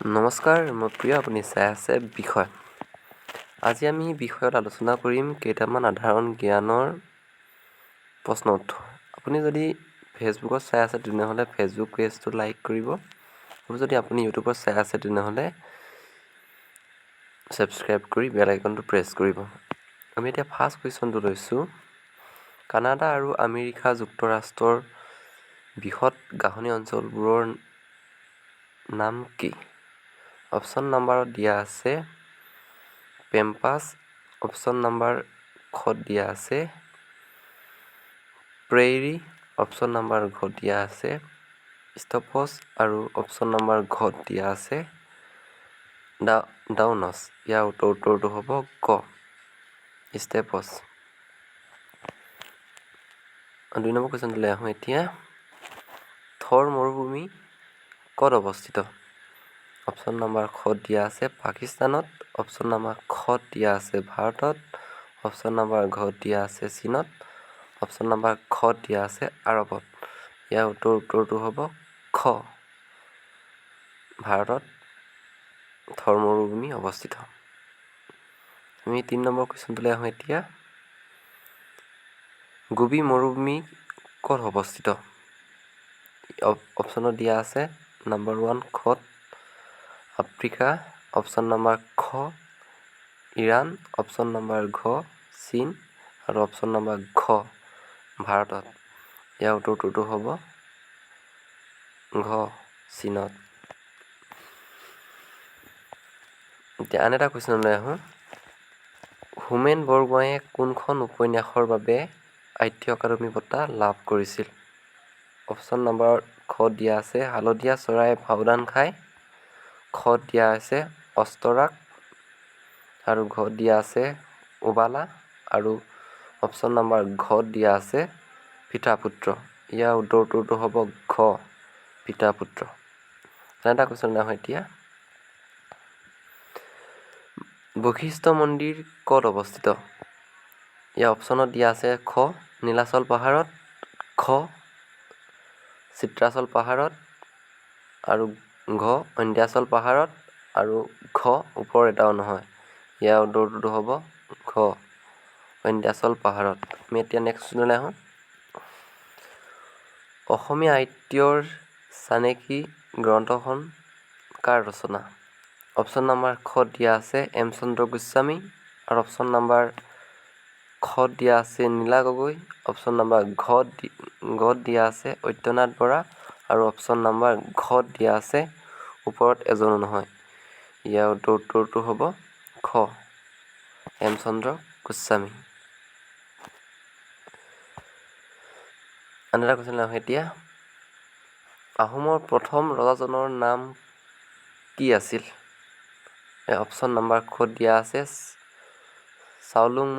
নমস্কাৰ, মোৰ প্ৰিয় আপুনি চাই আছে বিষয়। আজি আমি বিষয়ত আলোচনা কৰিম কেইটামান সাধাৰণ জ্ঞানৰ প্ৰশ্ন উত্তৰ। আপুনি যদি ফেচবুকত চাই আছে তেনেহ'লে ফেচবুক পেজটো লাইক কৰিব, আৰু যদি আপুনি ইউটিউবত চাই আছে তেনেহ'লে ছাবস্ক্ৰাইব কৰি বেল আইকনটো প্ৰেছ কৰিব। আমি এতিয়া ফাৰ্ষ্ট কুৱেশ্যনটো লৈছোঁ। কানাডা আৰু আমেৰিকা যুক্তৰাষ্ট্ৰৰ বৃহৎ ঘাঁহনি অঞ্চলবোৰৰ নাম কি? অপশ্যন নম্বৰত দিয়া আছে পেম্পাছ, অপশ্যন নম্বৰ খত দিয়া আছে প্ৰেইৰী, অপশ্যন নম্বৰ ঘ দিয়া আছে ষ্টপছ আৰু অপশ্যন নম্বৰ ঘ দিয়া আছে ডাউনছ। ইয়াৰ উত্তৰটো হ'ব ক ষ্টেপছ। 2 নম্বৰ কুৱেশ্যনটোলৈ আহোঁ এতিয়া। থৰ মৰুভূমি ক'ত অৱস্থিত? অপশ্যন নম্বৰ খ দিয়া আছে পাকিস্তানত, অপশ্যন নম্বৰ খ দিয়া আছে ভাৰতত, অপশ্যন নম্বৰ ঘ দিয়া আছে চীনত, অপশ্যন নম্বৰ খ দিয়া আছে আৰৱত। ইয়াৰ উত্তৰটো হ'ব খ ভাৰতত থৰ মৰুভূমি অৱস্থিত। আমি 3 নম্বৰ কুৱেশ্যনটোলৈ আহোঁ এতিয়া। গোবি মৰুভূমি ক'ত অৱস্থিত? অপশ্যনত দিয়া আছে নম্বৰ 1 খত আফ্ৰিকা, অপশ্যন নম্বৰ খ ইৰাণ, অপশ্যন নম্বৰ ঘ চীন আৰু অপশ্যন নম্বৰ ঘ ভাৰতত। ইয়াৰ উত্তৰটো হ'ব ঘ চীনত। এতিয়া আন এটা কুৱেশ্যনলৈ আহোঁ। হোমেন বৰগোহাঞিয়ে কোনখন উপন্যাসৰ বাবে সাহিত্য একাডেমী বঁটা লাভ কৰিছিল? অপশ্যন নম্বৰ খ দিয়া আছে হালধীয়া চৰাইয়ে ভাওদান খায়, খ দিয়া আছে অস্তৰাক আৰু ঘ দিয়া আছে উবালা আৰু অপশ্যন নম্বৰ ঘ দিয়া আছে পিতা পুত্ৰ। ইয়াৰ উত্তৰটো হ'ব ঘ পিতা পুত্ৰ। এটা কুৱেশ্যন আহোঁ এতিয়া। বশিষ্ঠ মন্দিৰ ক'ত অৱস্থিত? ইয়াৰ অপশ্যনত দিয়া আছে খ নীলাচল পাহাৰত, খ চিত্ৰাচল পাহাৰত আৰু ঘ অন্ধ্যাচল পাহাৰত আৰু ঘ ওপৰ এটাও নহয়। ইয়াৰ উত্তৰটো হ'ব ঘ অন্ধ্যাচল পাহাৰত। আমি এতিয়া নেক্সট কুৱেশ্যনলৈ আহোঁ। অসমীয়া সাহিত্যৰ চানেকি গ্ৰন্থখন কাৰ ৰচনা? অপশ্যন নম্বৰ খ দিয়া আছে এম চন্দ্ৰ গোস্বামী আৰু অপশ্যন নম্বৰ খ দিয়া আছে নীলা গগৈ, অপশ্যন নম্বৰ ঘ দিয়া আছে সত্যনাথ বৰা আৰু অপশ্যন নম্বৰ ঘ দিয়া আছে ওপৰত এজনো নহয়। ইয়াৰ উত্তৰটো হ'ব খ এম চন্দ্ৰ গোস্বামী। আন এটা কুৱেশ্যন আহোঁ এতিয়া। আহোমৰ প্ৰথম ৰজাজনৰ নাম কি আছিল? অপশ্যন নম্বৰ খ দিয়া আছে চাওলুং,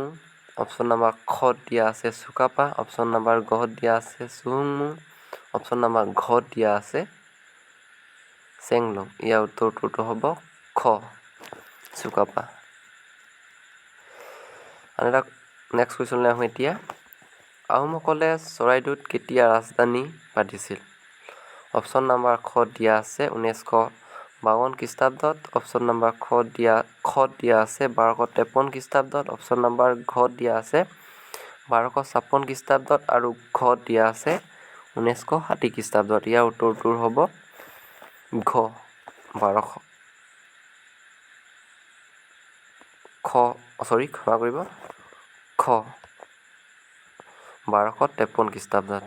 অপশ্যন নম্বৰ খ দিয়া আছে চুকাফা, অপশ্যন নম্বৰ ঘ দিয়া আছে চুহুংমুং, অপশ্যন নম্বৰ ঘ দিয়া আছে চেংলুং। ইয়াৰ উত্তৰটো হ'ব খ চুকাফা। আন এটা নেক্সট কুৱেশ্যনলৈ আহোঁ এতিয়া। আহোমসকলে চৰাইদেউত কেতিয়া ৰাজধানী পাতিছিল? অপশ্যন নম্বৰ খ দিয়া আছে 1952 খ্ৰীষ্টাব্দত, অপশ্যন নম্বৰ খ দিয়া আছে 1253 খ্ৰীষ্টাব্দত, অপশ্যন নম্বৰ ঘ দিয়া আছে 1256 খ্ৰীষ্টাব্দত আৰু ঘ দিয়া আছে 1960 খ্ৰীষ্টাব্দত। ইয়াৰ উত্তৰটো হ'ব ঘ 1253 খ্ৰীষ্টাব্দত।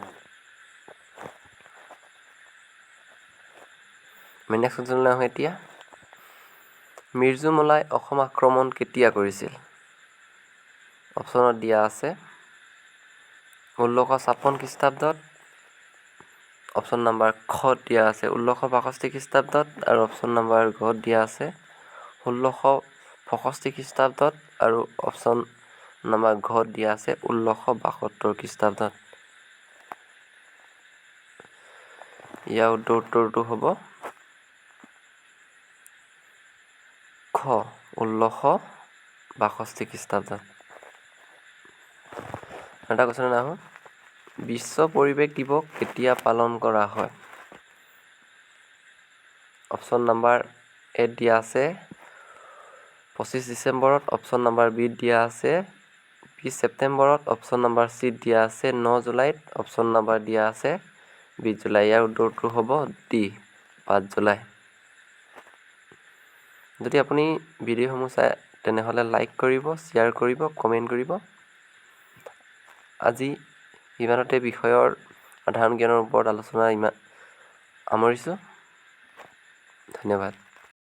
আমি নেক্সট কুৱেশ্যনলৈ আহোঁ এতিয়া। মিৰ্জুমলাই অসম আক্ৰমণ কেতিয়া কৰিছিল? অপশ্যনত দিয়া আছে 1656 খ্ৰীষ্টাব্দত, অপশ্যন নম্বৰ খ দিয়া আছে 1662 খ্ৰীষ্টাব্দত আৰু অপশ্যন নম্বৰ ঘ দিয়া আছে 1665 খ্ৰীষ্টাব্দত আৰু অপশ্যন নম্বৰ ঘ দিয়া আছে 1672 খ্ৰীষ্টাব্দত। ইয়াৰ উত্তৰটো হ'ব খ 1662 খ্ৰীষ্টাব্দত। এটা কুৱেশ্যন আহোঁ। বিশ্ব পৰিৱেশ দিৱস কেতিয়া পালন কৰা হয়? অপশ্যন নম্বৰ এত দিয়া আছে 25 ডিচেম্বৰত, অপশ্যন নাম্বাৰ বিত দিয়া আছে 20 ছেপ্টেম্বৰত, অপশ্যন নাম্বাৰ চিত দিয়া আছে 9 জুলাইত, অপশ্যন নাম্বাৰ দিয়া আছে 20 জুলাই। ইয়াৰ উত্তৰটো হ'ব ডি 5 জুলাই। যদি আপুনি ভিডিঅ'সমূহ চাই তেনেহ'লে লাইক কৰিব, শ্বেয়াৰ কৰিব, কমেণ্ট কৰিব। আজি ইমানতে বিষয়ৰ সাধাৰণ জ্ঞানৰ ওপৰত আলোচনা সামৰিছোঁ। ধন্যবাদ।